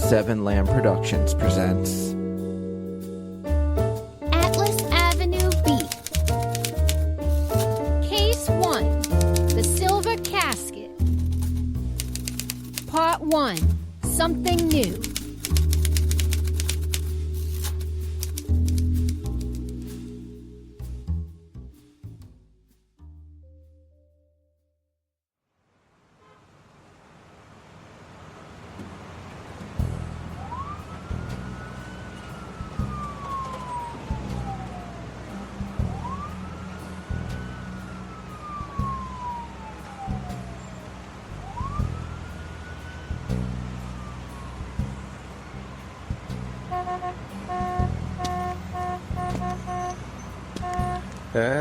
Seven Lamb Productions presents Atlas Avenue Beat. Case 1. The Silver Casket. Part 1. Something New.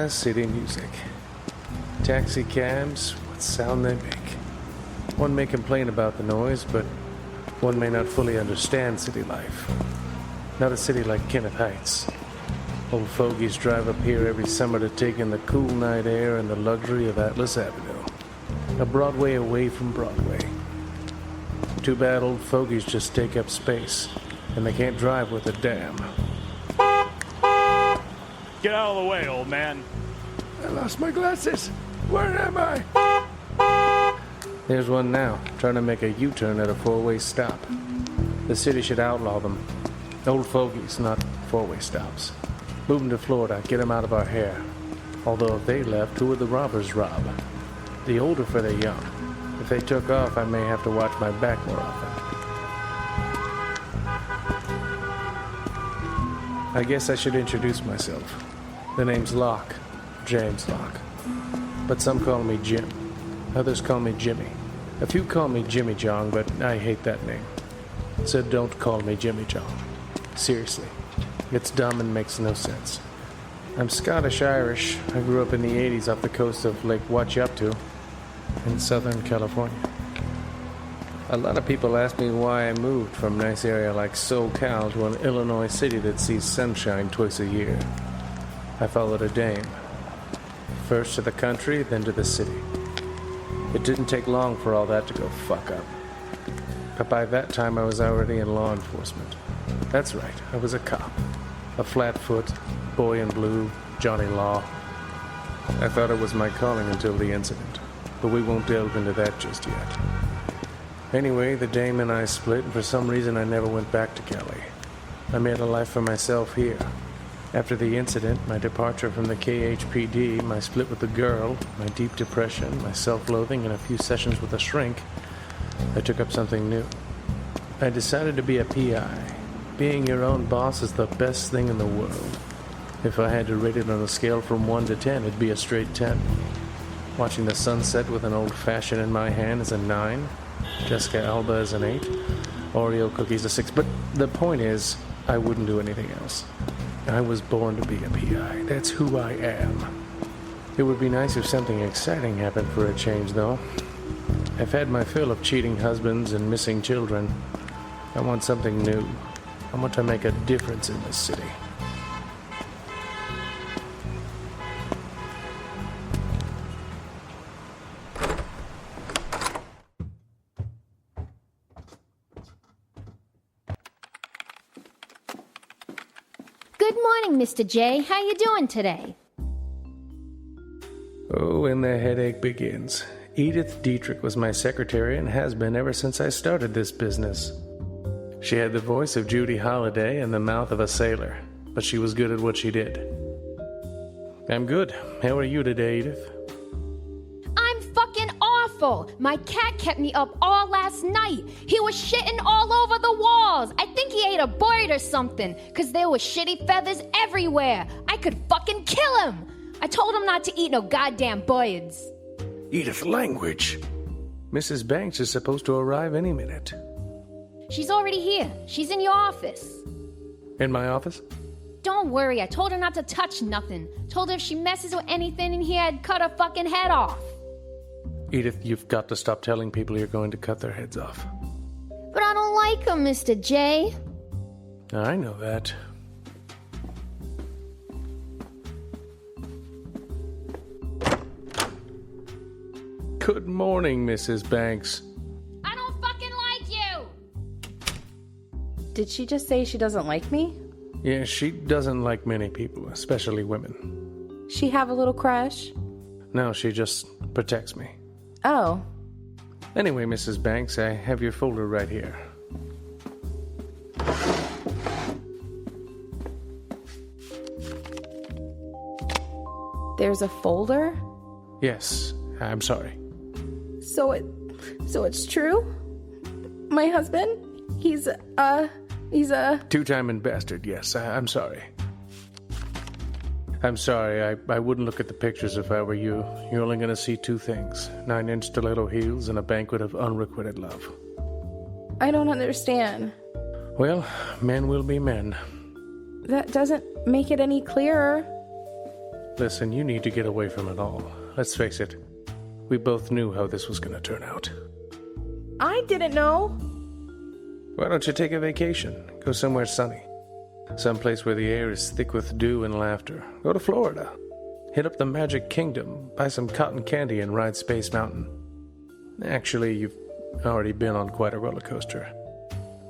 City music. Taxi cabs, what sound they make. One may complain about the noise, but one may not fully understand city life. Not a city like Kenneth Heights. Old fogies drive up here every summer to take in the cool night air and the luxury of Atlas Avenue. A Broadway away from Broadway. Too bad old fogies just take up space, and they can't drive worth a damn. Get out of the way, old man. I lost my glasses. Where am I? There's one now, trying to make a U-turn at a four-way stop. The city should outlaw them. Old fogies, not four-way stops. Move them to Florida, get them out of our hair. Although if they left, who would the robbers rob? The older for the young. If they took off, I may have to watch my back more often. I guess I should introduce myself. The name's Locke, James Locke. But some call me Jim. Others call me Jimmy. A few call me Jimmy Jong, but I hate that name. So don't call me Jimmy Jong. Seriously. It's dumb and makes no sense. I'm Scottish-Irish. I grew up in the 80s off the coast of Lake Whatchupto in Southern California. A lot of people ask me why I moved from a nice area like SoCal to an Illinois city that sees sunshine twice a year. I followed a dame. First to the country, then to the city. It didn't take long for all that to go fuck up. But by that time I was already in law enforcement. That's right, I was a cop. A flatfoot, boy in blue, Johnny Law. I thought it was my calling until the incident, but we won't delve into that just yet. Anyway, the dame and I split, and for some reason I never went back to Cali. I made a life for myself here. After the incident, my departure from the KHPD, my split with the girl, my deep depression, my self-loathing, and a few sessions with a shrink, I took up something new. I decided to be a PI. Being your own boss is the best thing in the world. If I had to rate it on a scale from 1 to 10, it'd be a straight 10. Watching the sunset with an old-fashioned in my hand is a 9. Jessica Alba is an 8. Oreo cookies a 6. But the point is, I wouldn't do anything else. I was born to be a PI. That's who I am. It would be nice if something exciting happened for a change, though. I've had my fill of cheating husbands and missing children. I want something new. I want to make a difference in this city. Good morning, Mr. J. How you doing today? Oh, and the headache begins. Edith Dietrich was my secretary and has been ever since I started this business. She had the voice of Judy Holliday and the mouth of a sailor, but she was good at what she did. I'm good. How are you today, Edith? I'm fucking awful. My cat kept me up all last night. He was shitting all over the walls. I think he ate a bird or something, because there were shitty feathers everywhere. I could fucking kill him. I told him not to eat no goddamn birds. Edith, language. Mrs. Banks is supposed to arrive any minute. She's already here. She's in your office. In my office? Don't worry, I told her not to touch nothing. Told her if she messes with anything in here, I'd cut her fucking head off. Edith, you've got to stop telling people you're going to cut their heads off. But I don't like her, Mr. J. I know that. Good morning, Mrs. Banks. I don't fucking like you! Did she just say she doesn't like me? Yeah, she doesn't like many people, especially women. She have a little crush? No, she just protects me. Oh. Anyway, Mrs. Banks, I have your folder right here. There's a folder? Yes, I'm sorry. So it's true? My husband? He's a... Two-timing bastard, yes, I'm sorry. I'm sorry, I wouldn't look at the pictures if I were you. You're only going to see two things: 9-inch stiletto heels and a banquet of unrequited love. I don't understand. Well, men will be men. That doesn't make it any clearer. Listen, you need to get away from it all. Let's face it, we both knew how this was going to turn out. I didn't know. Why don't you take a vacation? Go somewhere sunny. Someplace where the air is thick with dew and laughter. Go to Florida. Hit up the Magic Kingdom, buy some cotton candy, and ride Space Mountain. Actually, you've already been on quite a roller coaster.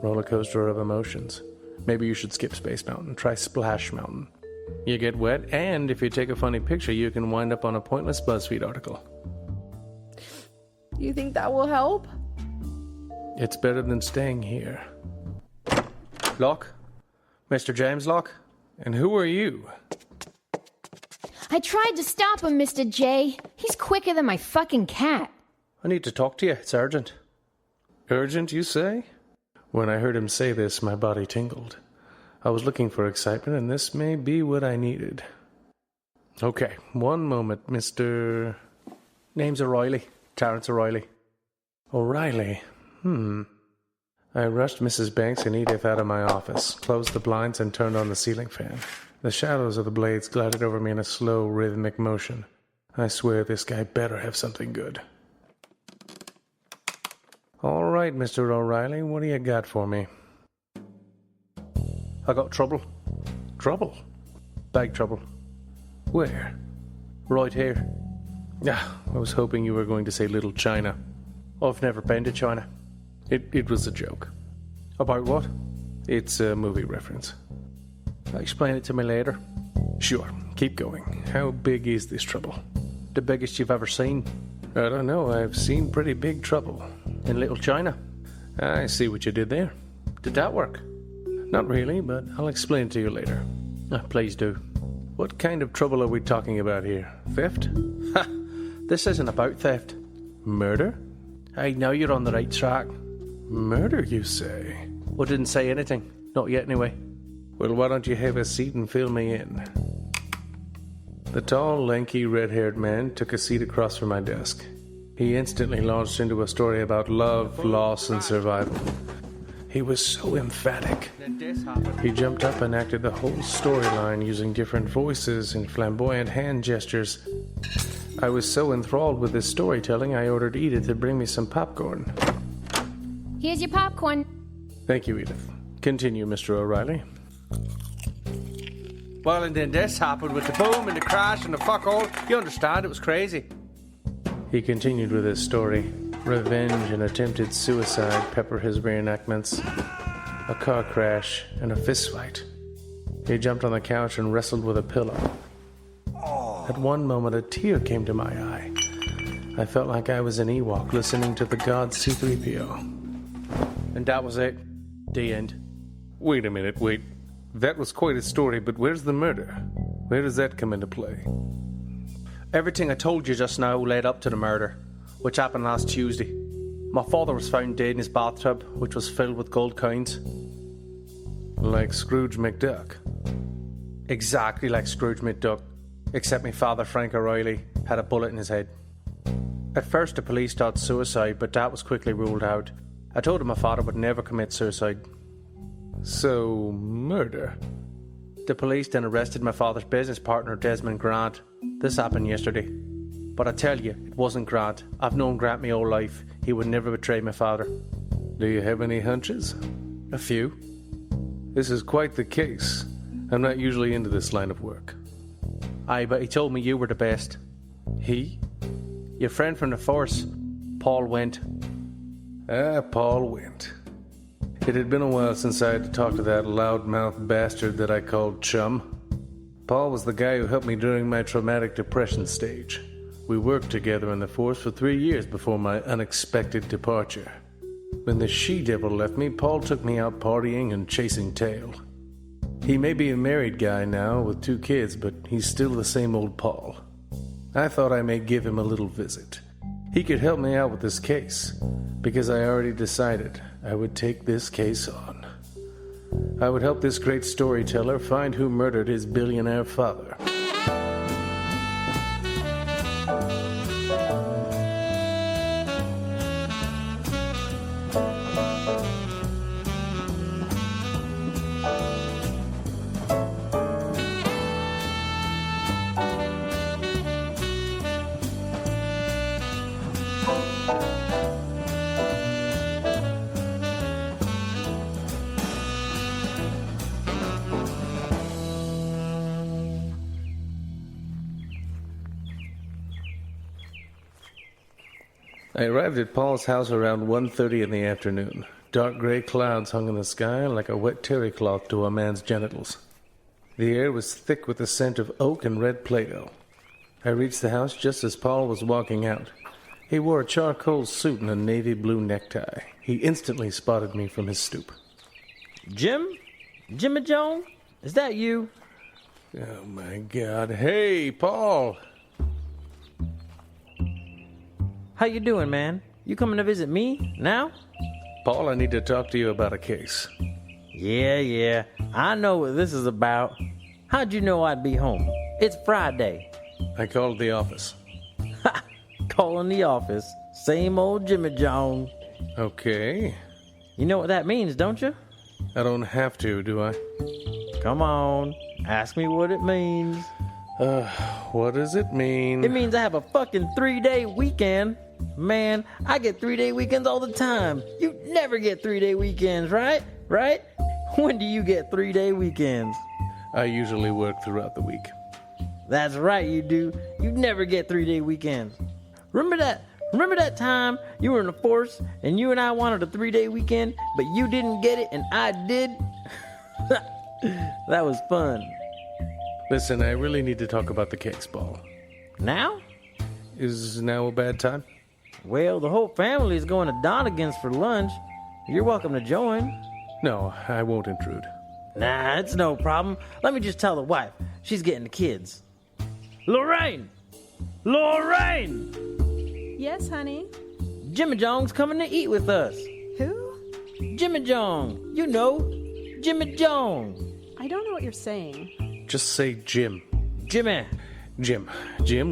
Roller coaster of emotions. Maybe you should skip Space Mountain. Try Splash Mountain. You get wet, and if you take a funny picture, you can wind up on a pointless BuzzFeed article. You think that will help? It's better than staying here. Locke? Mr. James Locke? And who are you? I tried to stop him, Mr. J. He's quicker than my fucking cat. I need to talk to you. It's urgent. Urgent, you say? When I heard him say this, my body tingled. I was looking for excitement, and this may be what I needed. Okay, one moment, Mr... Name's O'Reilly. Terence O'Reilly. O'Reilly? I rushed Mrs. Banks and Edith out of my office, closed the blinds, and turned on the ceiling fan. The shadows of the blades glided over me in a slow, rhythmic motion. I swear this guy better have something good. All right, Mr. O'Reilly, what do you got for me? I got trouble. Trouble? Big trouble. Where? Right here. I was hoping you were going to say Little China. I've never been to China. It was a joke. About what? It's a movie reference. Explain it to me later. Sure, keep going. How big is this trouble? The biggest you've ever seen? I don't know, I've seen pretty big trouble. In Little China? I see what you did there. Did that work? Not really, but I'll explain it to you later. Please do. What kind of trouble are we talking about here? Theft? Ha! This isn't about theft. Murder? I know you're on the right track. Murder, you say? Well, didn't say anything. Not yet, anyway. Well, why don't you have a seat and fill me in? The tall, lanky, red-haired man took a seat across from my desk. He instantly launched into a story about love, loss, and survival. He was so emphatic. He jumped up and acted the whole storyline using different voices and flamboyant hand gestures. I was so enthralled with his storytelling, I ordered Edith to bring me some popcorn. Here's your popcorn. Thank you, Edith. Continue, Mr. O'Reilly. Well, and then this happened with the boom and the crash and the fuck all. You understand, it was crazy. He continued with his story. Revenge and attempted suicide pepper his reenactments. A car crash and a fistfight. He jumped on the couch and wrestled with a pillow. At one moment, a tear came to my eye. I felt like I was an Ewok listening to the god C-3PO. And that was it. The end. Wait a minute, wait. That was quite a story, but where's the murder? Where does that come into play? Everything I told you just now led up to the murder, which happened last Tuesday. My father was found dead in his bathtub, which was filled with gold coins. Like Scrooge McDuck. Exactly like Scrooge McDuck, except my father, Frank O'Reilly, had a bullet in his head. At first the police thought suicide, but that was quickly ruled out. I told him my father would never commit suicide. So, murder? The police then arrested my father's business partner, Desmond Grant. This happened yesterday. But I tell you, it wasn't Grant. I've known Grant my whole life. He would never betray my father. Do you have any hunches? A few. This is quite the case. I'm not usually into this line of work. Aye, but he told me you were the best. He? Your friend from the force, Paul Went. Paul Went. It had been a while since I had to talk to that loudmouth bastard that I called Chum. Paul was the guy who helped me during my traumatic depression stage. We worked together in the force for 3 years before my unexpected departure. When the she-devil left me, Paul took me out partying and chasing tail. He may be a married guy now with 2 kids, but he's still the same old Paul. I thought I may give him a little visit. He could help me out with this case, because I already decided I would take this case on. I would help this great storyteller find who murdered his billionaire father. I arrived at Paul's house around 1:30 in the afternoon. Dark gray clouds hung in the sky like a wet terry cloth to a man's genitals. The air was thick with the scent of oak and red Play-Doh. I reached the house just as Paul was walking out. He wore a charcoal suit and a navy blue necktie. He instantly spotted me from his stoop. Jim? Jimmy Jones? Is that you? Oh, my God. Hey, Paul! How you doing, man? You coming to visit me now? Paul, I need to talk to you about a case. Yeah. I know what this is about. How'd you know I'd be home? It's Friday. I called the office. Ha! Calling the office. Same old Jimmy Jones. Okay. You know what that means, don't you? I don't have to, do I? Come on. Ask me what it means. What does it mean? It means I have a fucking 3-day weekend. Man, I get 3-day weekends all the time. You never get 3-day weekends, right? Right? When do you get 3-day weekends? I usually work throughout the week. That's right, you do. You never get 3-day weekends. Remember that time you were in the force and you and I wanted a 3-day weekend, but you didn't get it and I did? That was fun. Listen, I really need to talk about the case, Paul. Now? Is now a bad time? Well, the whole family is going to Donegan's for lunch. You're welcome to join. No, I won't intrude. Nah, it's no problem. Let me just tell the wife. She's getting the kids. Lorraine! Lorraine! Yes, honey. Jimmy Jones coming to eat with us. Who? Jimmy Jones. You know, Jimmy Jones. I don't know what you're saying. Just say Jim. Jimmy. Jim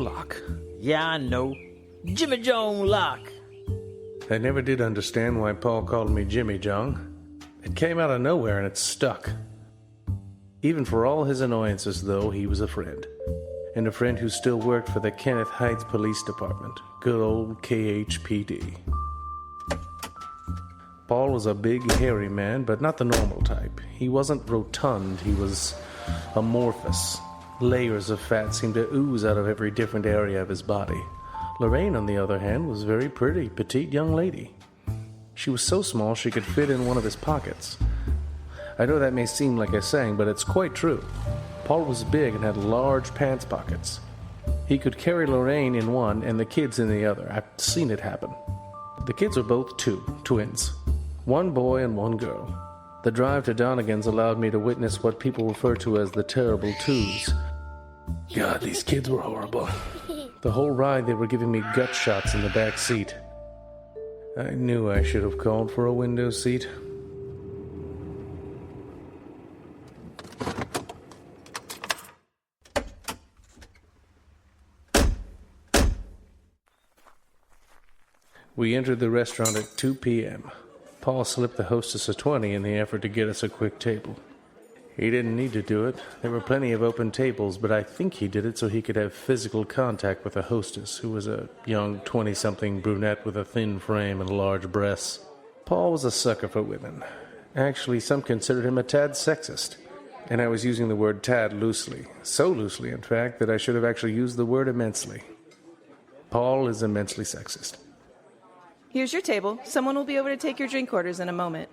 Locke. Yeah, I know. Jimmy Jones Locke. I never did understand why Paul called me Jimmy Jong. It came out of nowhere and it stuck. Even for all his annoyances, though, he was a friend. And a friend who still worked for the Kenneth Heights Police Department. Good old KHPD. Paul was a big, hairy man, but not the normal type. He wasn't rotund, he was amorphous. Layers of fat seemed to ooze out of every different area of his body. Lorraine, on the other hand, was a very pretty, petite young lady. She was so small she could fit in one of his pockets. I know that may seem like a saying, but it's quite true. Paul was big and had large pants pockets. He could carry Lorraine in one and the kids in the other. I've seen it happen. The kids were both twins. One boy and one girl. The drive to Donegan's allowed me to witness what people refer to as the terrible twos. God, these kids were horrible. The whole ride they were giving me gut shots in the back seat. I knew I should have called for a window seat. We entered the restaurant at 2 p.m. Paul slipped the hostess a 20 in the effort to get us a quick table. He didn't need to do it. There were plenty of open tables, but I think he did it so he could have physical contact with the hostess, who was a young 20-something brunette with a thin frame and large breasts. Paul was a sucker for women. Actually, some considered him a tad sexist. And I was using the word tad loosely. So loosely, in fact, that I should have actually used the word immensely. Paul is immensely sexist. Here's your table. Someone will be over to take your drink orders in a moment.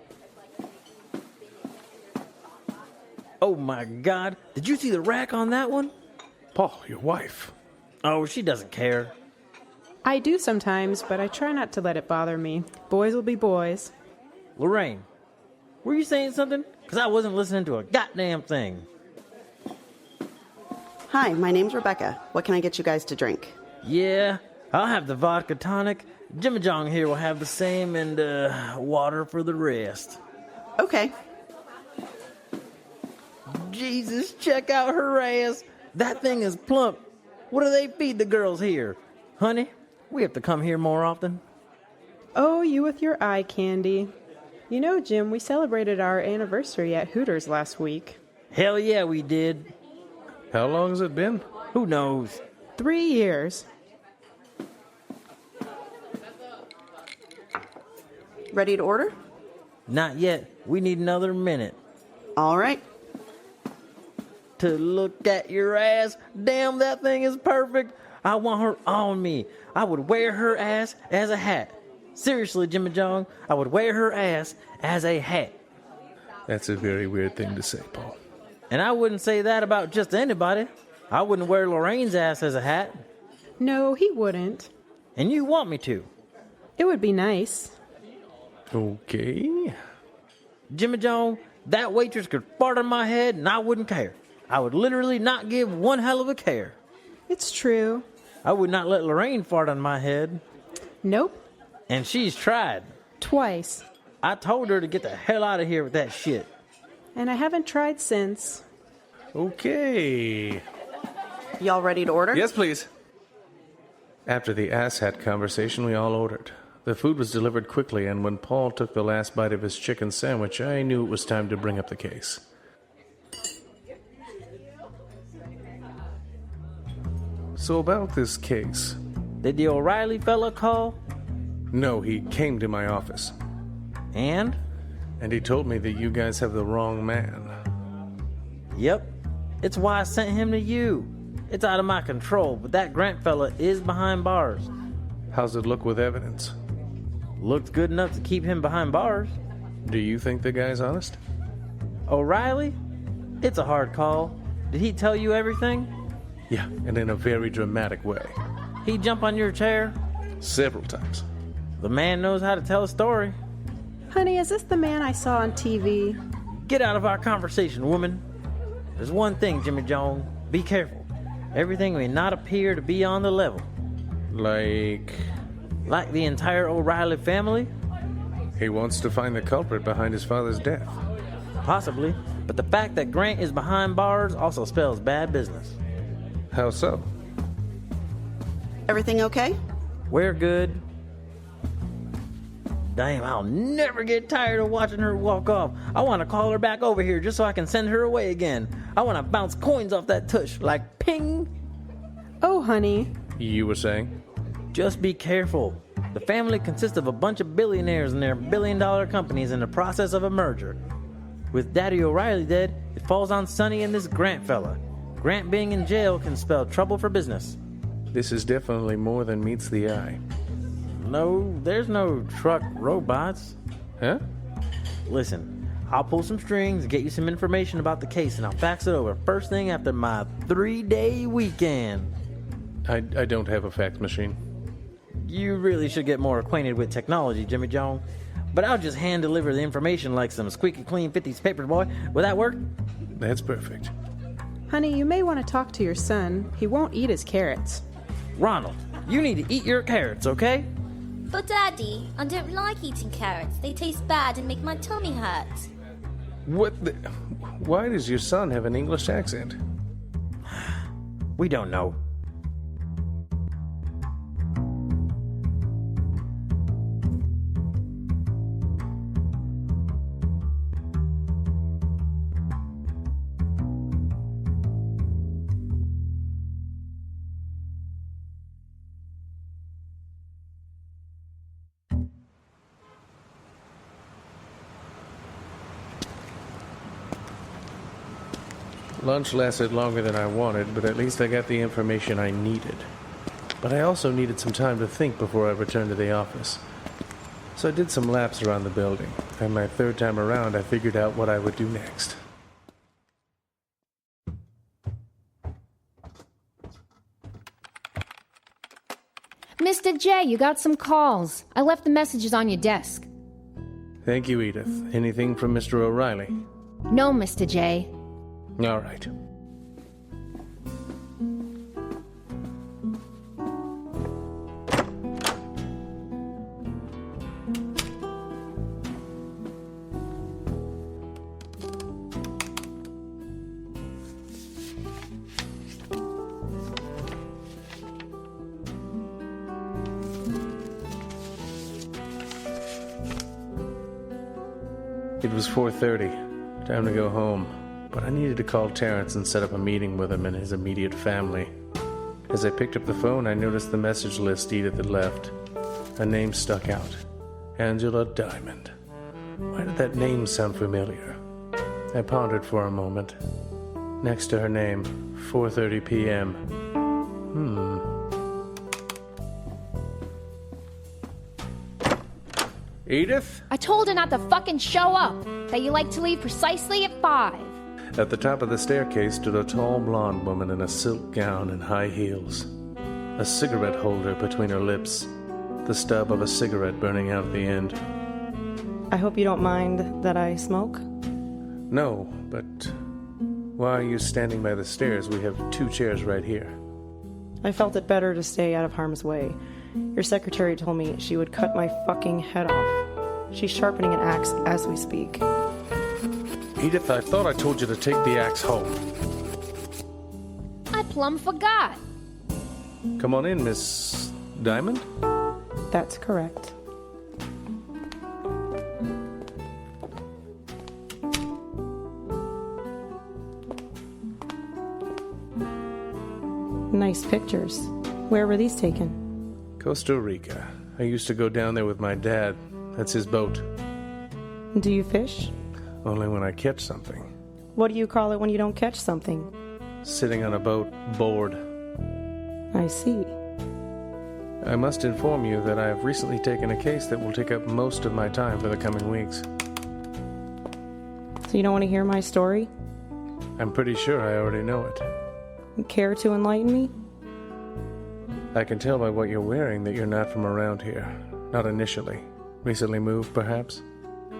Oh my God. Did you see the rack on that one? Paul, your wife. Oh, she doesn't care. I do sometimes, but I try not to let it bother me. Boys will be boys. Lorraine, were you saying something? Because I wasn't listening to a goddamn thing. Hi, my name's Rebecca. What can I get you guys to drink? Yeah, I'll have the vodka tonic. Jimmy Jong here will have the same, and water for the rest. Okay. Jesus, check out her ass. That thing is plump. What do they feed the girls here? Honey, we have to come here more often. Oh, you with your eye candy. You know, Jim, we celebrated our anniversary at Hooters last week. Hell yeah, we did. How long has it been? Who knows? 3 years. Ready to order? Not yet. We need another minute. All right. To look at your ass. Damn, that thing is perfect. I want her on me. I would wear her ass as a hat. Seriously, Jimmy Jong, I would wear her ass as a hat. That's a very weird thing to say, Paul. And I wouldn't say that about just anybody. I wouldn't wear Lorraine's ass as a hat. No, he wouldn't. And you want me to. It would be nice. Okay. Jimmy Jong, that waitress could fart on my head and I wouldn't care. I would literally not give one hell of a care. It's true. I would not let Lorraine fart on my head. Nope. And she's tried. Twice. I told her to get the hell out of here with that shit. And I haven't tried since. Okay. Y'all ready to order? Yes, please. After the asshat conversation, we all ordered. The food was delivered quickly, and when Paul took the last bite of his chicken sandwich, I knew it was time to bring up the case. So about this case. Did the O'Reilly fella call? No, he came to my office. And? And he told me that you guys have the wrong man. Yep. It's why I sent him to you. It's out of my control, but that Grant fella is behind bars. How's it look with evidence? Looks good enough to keep him behind bars. Do you think the guy's honest? O'Reilly? It's a hard call. Did he tell you everything? Yeah, and in a very dramatic way. He jump on your chair? Several times. The man knows how to tell a story. Honey, is this the man I saw on TV? Get out of our conversation, woman. There's one thing, Jimmy Jones. Be careful. Everything may not appear to be on the level. Like the entire O'Reilly family? he wants to find the culprit behind his father's death. Possibly. But the fact that Grant is behind bars also spells bad business. How so? Everything okay? We're good. Damn, I'll never get tired of watching her walk off. I want to call her back over here just so I can send her away again. I want to bounce coins off that tush, like ping. Oh, honey. You were saying? Just be careful. The family consists of a bunch of billionaires and their billion-dollar companies in the process of a merger. With Daddy O'Reilly dead, it falls on Sonny and this Grant fella. Grant being in jail can spell trouble for business. This is definitely more than meets the eye. No, there's no truck robots. Huh? Listen, I'll pull some strings and get you some information about the case, and I'll fax it over first thing after my 3-day weekend. I don't have a fax machine. You really should get more acquainted with technology, Jimmy Jones. But I'll just hand deliver the information like some squeaky clean 50s paper boy. Will that work? That's perfect. Honey, you may want to talk to your son. He won't eat his carrots. Ronald, you need to eat your carrots, okay? But Daddy, I don't like eating carrots. They taste bad and make my tummy hurt. What the... Why does your son have an English accent? We don't know. Lunch lasted longer than I wanted, but at least I got the information I needed. But I also needed some time to think before I returned to the office. So I did some laps around the building, and my third time around I figured out what I would do next. J, you got some calls. I left the messages on your desk. Thank you, Edith. Anything from Mr. O'Reilly? No, Mr. J. All right. It was 4:30. Time to go home. But I needed to call Terrence and set up a meeting with him and his immediate family. As I picked up the phone, I noticed the message list Edith had left. A name stuck out. Angela Diamond. Why did that name sound familiar? I pondered for a moment. Next to her name, 4:30 p.m. Edith? I told her not to fucking show up. That you like to leave precisely at 5. At the top of the staircase stood a tall blonde woman in a silk gown and high heels. A cigarette holder between her lips. The stub of a cigarette burning out at the end. I hope you don't mind that I smoke? No, but why are you standing by the stairs? We have 2 chairs right here. I felt it better to stay out of harm's way. Your secretary told me she would cut my fucking head off. She's sharpening an axe as we speak. Edith, I thought I told you to take the axe home. I plumb forgot. Come on in, Miss Diamond. That's correct. Nice pictures. Where were these taken? Costa Rica. I used to go down there with my dad. That's his boat. Do you fish? Only when I catch something. What do you call it when you don't catch something? Sitting on a boat, bored. I see. I must inform you that I have recently taken a case that will take up most of my time for the coming weeks. So you don't want to hear my story? I'm pretty sure I already know it. Care to enlighten me? I can tell by what you're wearing that you're not from around here. Not initially. Recently moved, perhaps?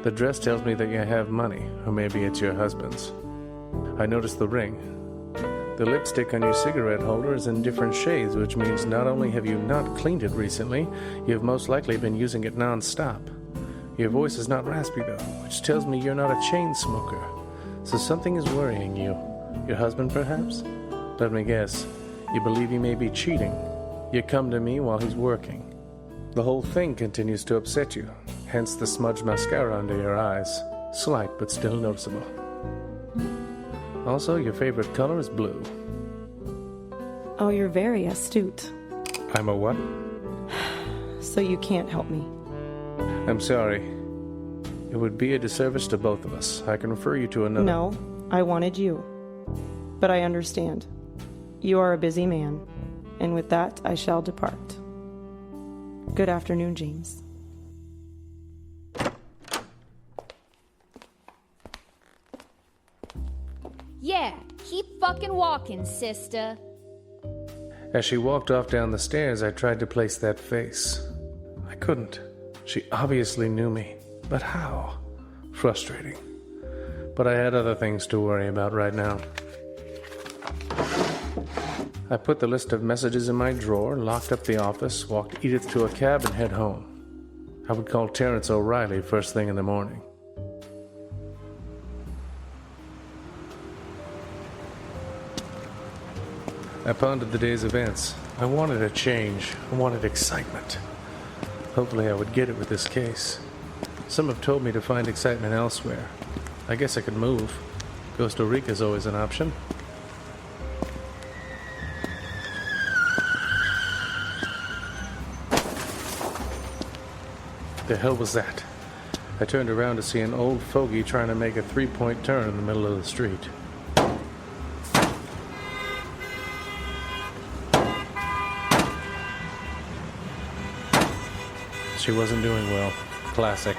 The dress tells me that you have money, or maybe it's your husband's. I noticed the ring. The lipstick on your cigarette holder is in different shades, which means not only have you not cleaned it recently, you have most likely been using it non-stop. Your voice is not raspy, though, which tells me you're not a chain smoker. So something is worrying you. Your husband, perhaps? Let me guess. You believe he may be cheating. You come to me while he's working. The whole thing continues to upset you, hence the smudged mascara under your eyes. Slight, but still noticeable. Also, your favorite color is blue. Oh, you're very astute. I'm a what? So you can't help me. I'm sorry. It would be a disservice to both of us. I can refer you to another... No, I wanted you. But I understand. You are a busy man. And with that, I shall depart. Good afternoon, James. Yeah, keep fucking walking, sister. As she walked off down the stairs, I tried to place that face. I couldn't. She obviously knew me. But how? Frustrating. But I had other things to worry about right now. I put the list of messages in my drawer, locked up the office, walked Edith to a cab, and head home. I would call Terrence O'Reilly first thing in the morning. I pondered the day's events. I wanted a change. I wanted excitement. Hopefully I would get it with this case. Some have told me to find excitement elsewhere. I guess I could move. Costa Rica's always an option. The hell was that? I turned around to see an old fogey trying to make a 3-point turn in the middle of the street. She wasn't doing well. Classic.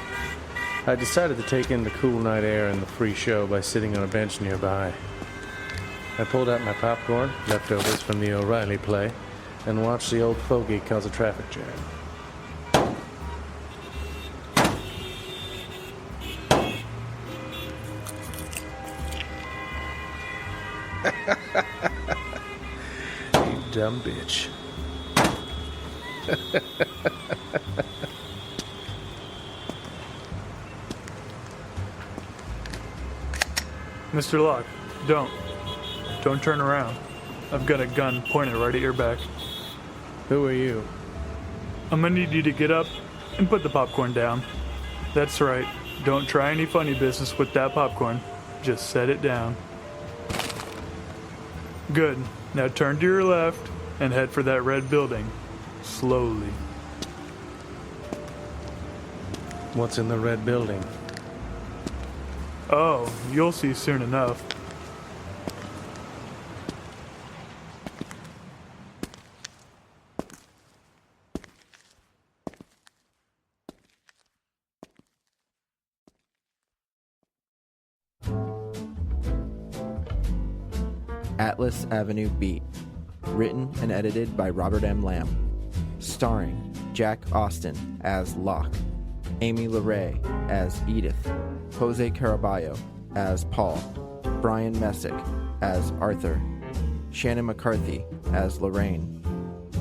I decided to take in the cool night air and the free show by sitting on a bench nearby. I pulled out my popcorn, leftovers from the O'Reilly play, and watch the old fogey cause a traffic jam. You dumb bitch. Mr. Locke, don't turn around. I've got a gun pointed right at your back. Who are you? I'm gonna need you to get up and put the popcorn down. That's right. Don't try any funny business with that popcorn. Just set it down. Good. Now turn to your left and head for that red building. Slowly. What's in the red building? Oh, you'll see soon enough. Atlas Avenue Beat. Written and edited by Robert M. Lamb. Starring Jack Austin as Locke, Amy LeRae as Edith, Jose Caraballo as Paul, Brian Messick as Arthur, Shannon McCarthy as Lorraine,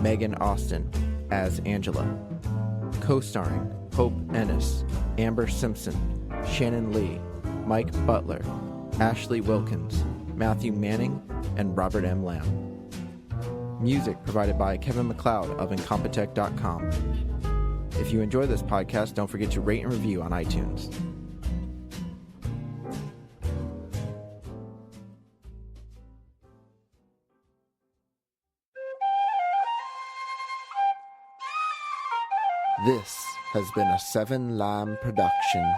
Megan Austin as Angela. Co-starring Hope Ennis, Amber Simpson, Shannon Lee, Mike Butler, Ashley Wilkins, Matthew Manning, and Robert M. Lamb. Music provided by Kevin MacLeod of Incompetech.com. If you enjoy this podcast, don't forget to rate and review on iTunes. This has been a 7 Lamb production.